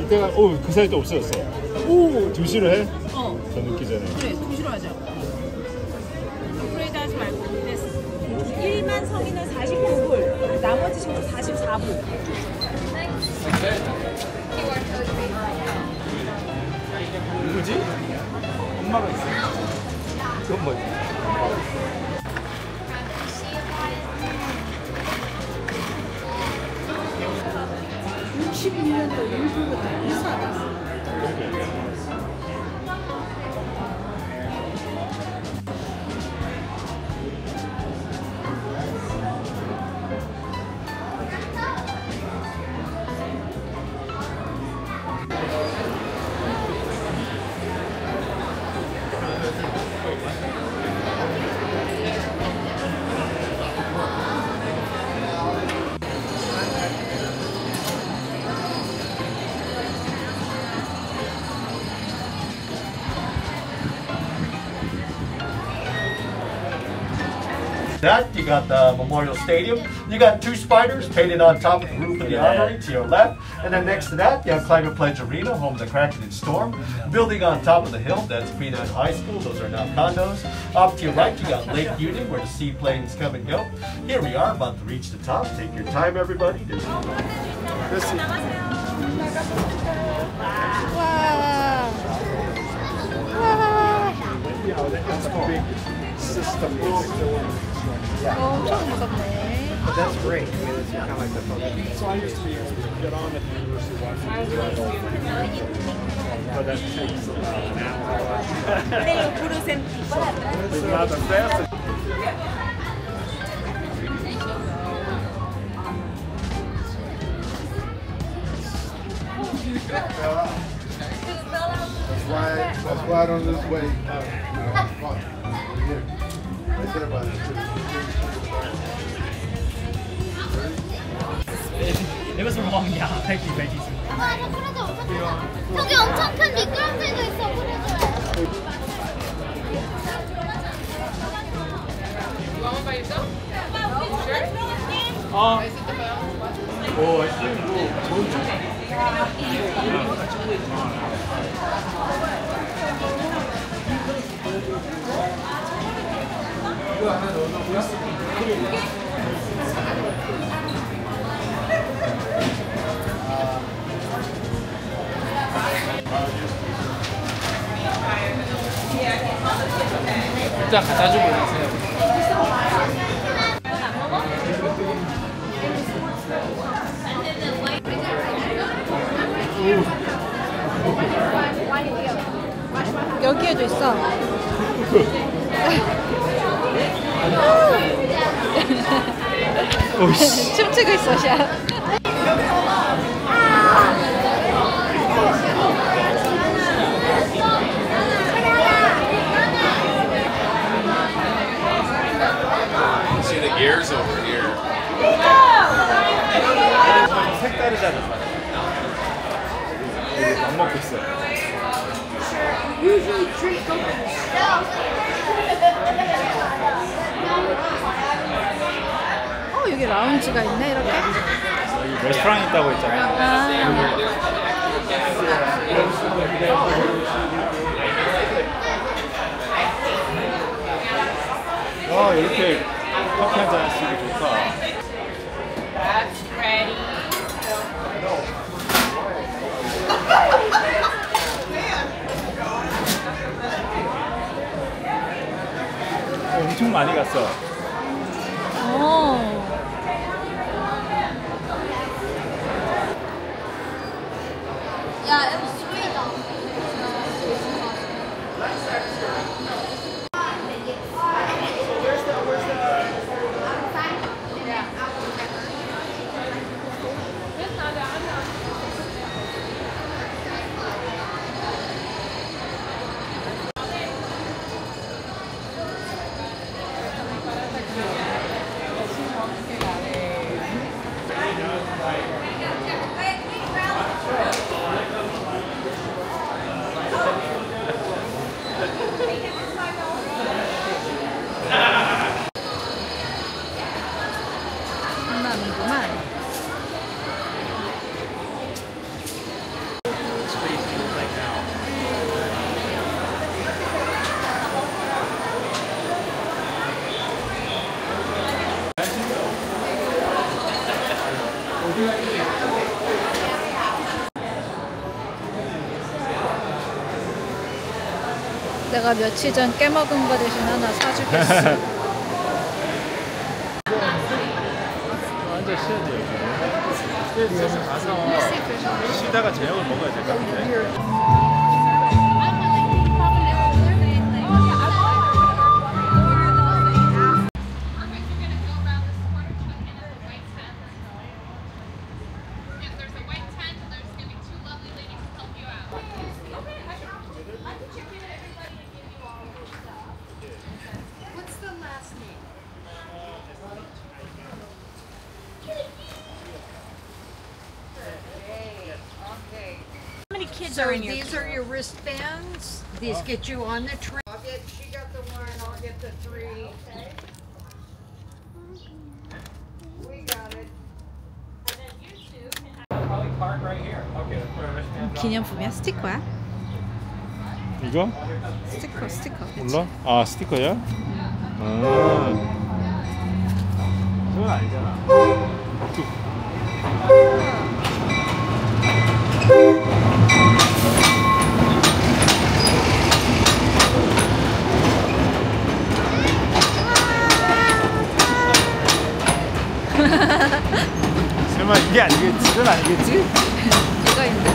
이때가 그 사이 또 없어졌어. 오 2시로 해? 저 늦기 전에. 그래 2시로 하자. 업그레이드 하지 말고 됐어. 1만 성인은 49불, 나머지 친구 44불. 누구지? 엄마가 있어. 그건 뭐지? 61년도 일부보다 비싸다. That you got the Memorial Stadium. You got 2 spiders painted on top of the roof of the armory to your left, and then next to that you have Climate Pledge Arena, home of the Kraken and Storm. Building on top of the hill, that's Queen Anne High School. Those are now condos. Off to your right, you got Lake Union, where the seaplanes come and go. Here we are, about to reach the top. Take your time, everybody. 엄청 무섭네. But that's great. I mean, it's kind of like the focus. So I used to be able to get on at the University of Washington. But that takes an hour. It's not the fastest. That's right on this way. Here. Right there by It was wrong, yeah. Thank you. 저기 엄청 큰 미끄럼틀도 있어, 뿌려줘요. 오, I see. 좋은 쪽. 일단 갖다 주고 오세요. 여기에도 있어. 춤추고 있어, 샤. See the gears over here. 색다르잖아. 밥 먹고 있어. 여기 라운지가 있네, 이렇게. 여기 레스토랑 있다고 했잖아. 이렇게 커피 한잔 할 수 있게 좋다. 엄청 많이 갔어. 야, it was sweet though. 가는구만. 내가 며칠 전 깨먹은 거 대신 하나 사주겠어. 앉아 쉬어야 돼요. 여기 가서 쉬다가 저녁을 먹어야 될 것 같은데. So these are your wristbands. These get you on the train. She got the one, I'll get the 3. We got it. 기념품이야? 스티커야? 이거? 스티커. 몰라? 아 스티커야? 그건 아니잖아. 설마 이게 아니겠지? 이건 아니겠지? 이거인데?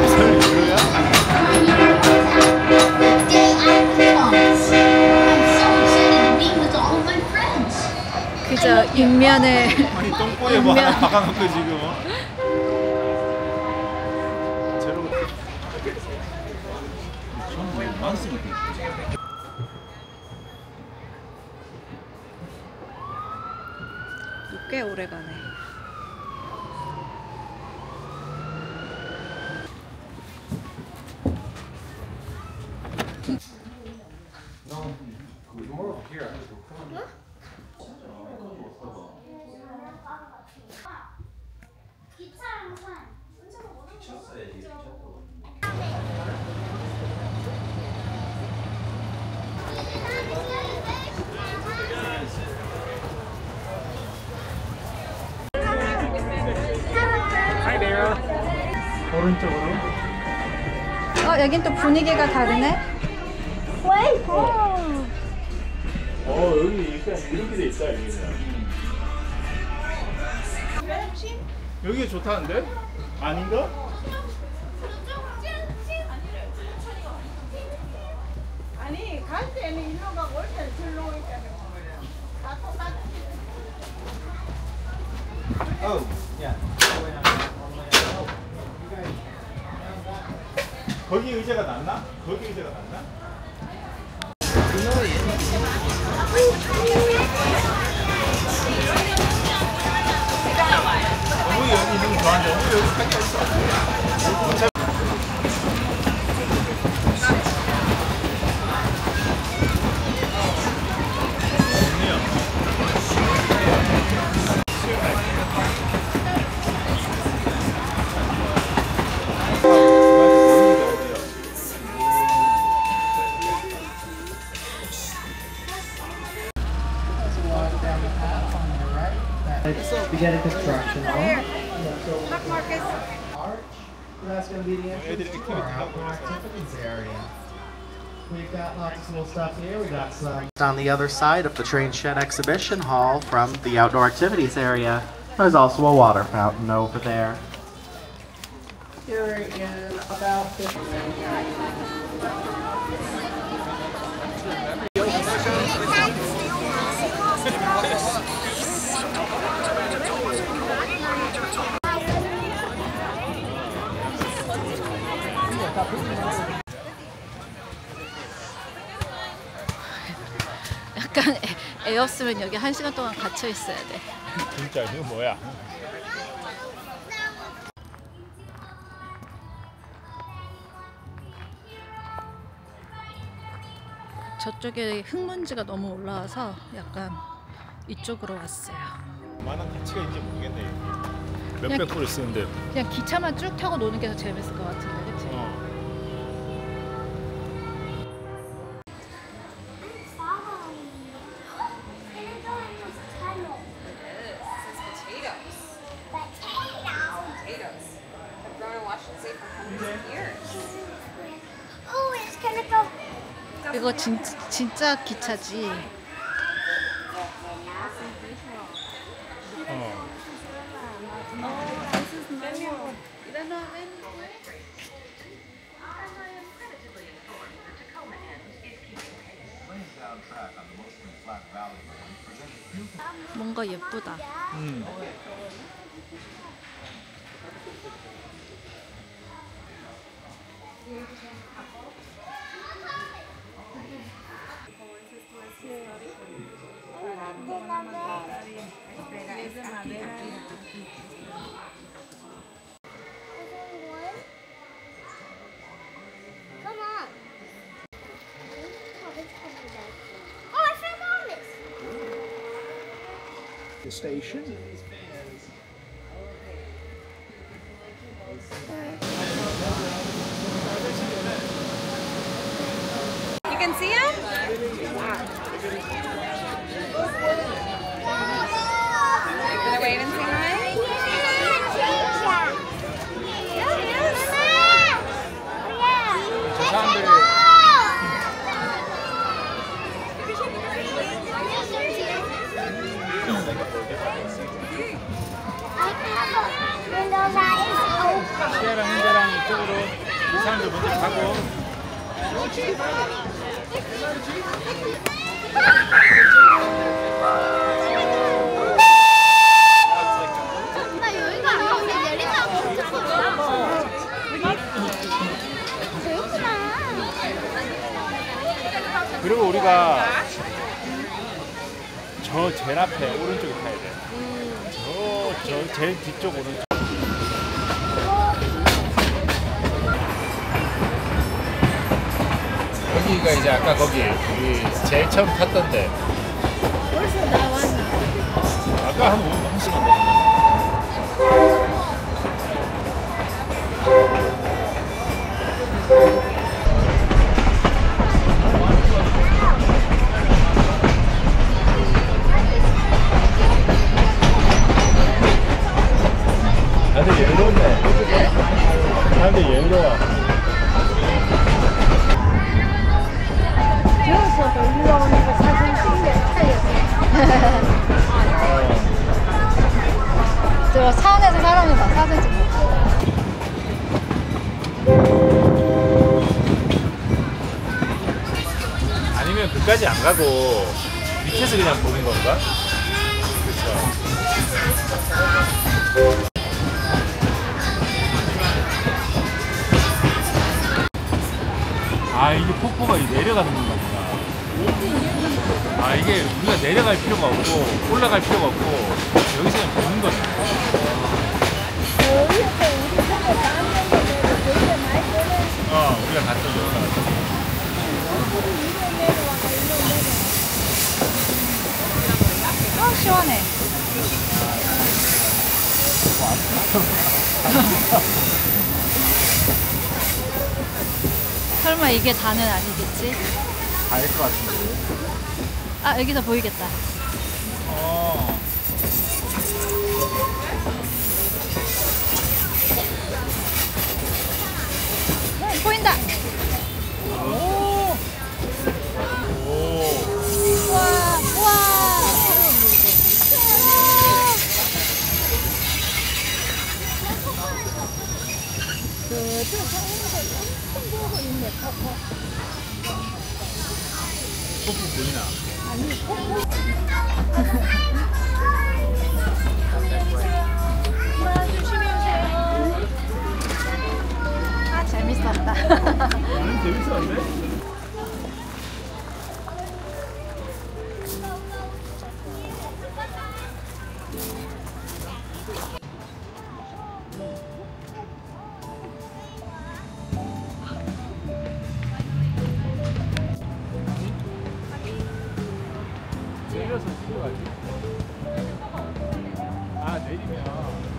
설마 이거야? 그저 인면에 아니 똥꼬에 뭐 하나 박아놓고 지금 저러고 전부 많습니다. 꽤 오래 가네. 오른쪽으로. 여긴 또 분위기가 다르네. 여기 일단 이렇게 돼 있다 여기가. 여기가 좋다는데? 아닌가? 아니 갈 때는 일로 가고 올 때는 절로 오니까 다 똑같아. 거기 의자가 낫나? 거기 의자가 낫나? 어머니 여기 있는 거 좋아하는데 어머니 여기 앉아 있어. Beginning construction. Mark Marcus. Arch. That's going to be the entrance to our outdoor activities area. We've got lots of cool stuff here. We got some on the other side of the train shed exhibition hall from the outdoor activities area. There's also a water fountain over there. Here in about 50 약간 애였으면 여기 1시간 동안 갇혀 있어야 돼. 진짜 이거 뭐야? 저쪽에 흙먼지가 너무 올라와서 약간 이쪽으로 왔어요. 만한 가치가 있는지 모르겠네. 몇백 불을 쓰는데. 그냥 기차만 쭉 타고 노는 게 더 재밌을 것 같은데, 그치? 이거 진짜 기차지. 뭔가 예쁘다. The station. You can see him? Gonna wave and say hi? 시아랑 혼자랑 이쪽으로 이 사람들 먼저 가고. 나 여기가 나오면 내리라고 그리고 우리가 저 제일 앞에 오른쪽에 타야 돼. 저 제일 뒤쪽 오른쪽. 여기가 이제 아까 거기 우리 제일 처음 탔던데. 벌써 나왔나? 아까 한 5분 시간 됐는데. 다들 여유롭네. 다들 여유로워. 저기서 놀러 오는 거 사진 찍는 차이였어. 저 차 안에서 사람이 막 사진 찍고. 아니면 그까지 안 가고 밑에서 그냥 보는 건가? 그렇죠. 아, 이게 폭포가 내려가는 건가 보다. 아, 이게 우리가 내려갈 필요가 없고 올라갈 필요가 없고 여기서 그냥 보는 거네. 우리가 갔던 데가. 시원해. 설마 이게 다는 아니겠지? 다일 것 같은데. 아, 여기서 보이겠다. 보인다. 오. 와, 와. 폭포 보이나? 조심히 오세요. 아, 재밌었다. 나는 재밌었는데? 내려서 들어가지. 내리면